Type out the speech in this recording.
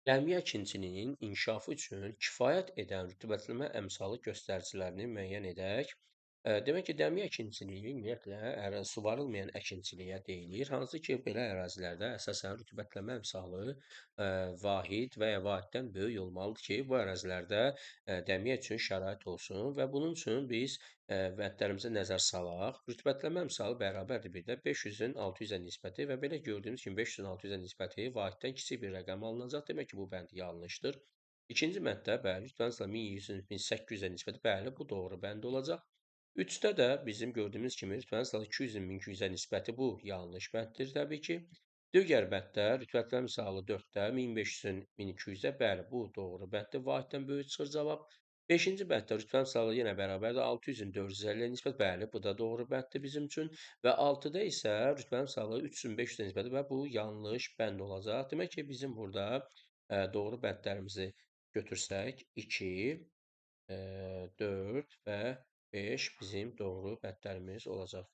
Gəmi əkinçiliyinin inkişafı üçün kifayət edən rütubətləmə əmsalı göstəricilərini müəyyən edək. Demək ki, gəmi əkinçiliyi ümumiyyətlə suvarılmayan əkinçiliyə deyilir, hansı ki, belə ərazilərdə əsasən rütubətləmə əmsalı vahid və ya vahiddən böyük olmalıdır ki, bu ərazilərdə dəmiyə üçün şərait olsun və bunun üçün biz vəhdlərimizə nəzər salaq. Rütubətləmə əmsalı bərabərdir bir də 500-ün 600-ə nisbəti və belə gördüyümüz kimi 500-ün 600-ə nisbəti vahiddən kiçik bir rəqəm alınacaq. Demək ki, bu bənd yanlışdır. İkinci mədddə, bəli, rütubətləmə 1100-ün 1800-ə nisbəti, bəli, bu doğru bənd olacaq. 3-də də bizim gördüyümüz kimi rütubətləmə 200-ün 1200-ə nisbəti bu yanlış bənddir təbii ki. Digər bənddə rütubətləmə misalı 4-də 1500-ün 1200-ə, bəli, bu doğru bənddir. Vahiddən böyük çıxır cavab. 5-ci bənddə rütbə misalı yenə bərabərdir. 600-ün 450-yə nisbət, bəli, bu da doğru bənddir bizim üçün. Və 6-da isə rütbə misalı 3500-ə nisbətdir və bu yanlış bənd olacaq. Demək ki, bizim burada doğru bəndlərimizi götürsək, 2, 4 və 5 bizim doğru bəndlərimiz olacaq.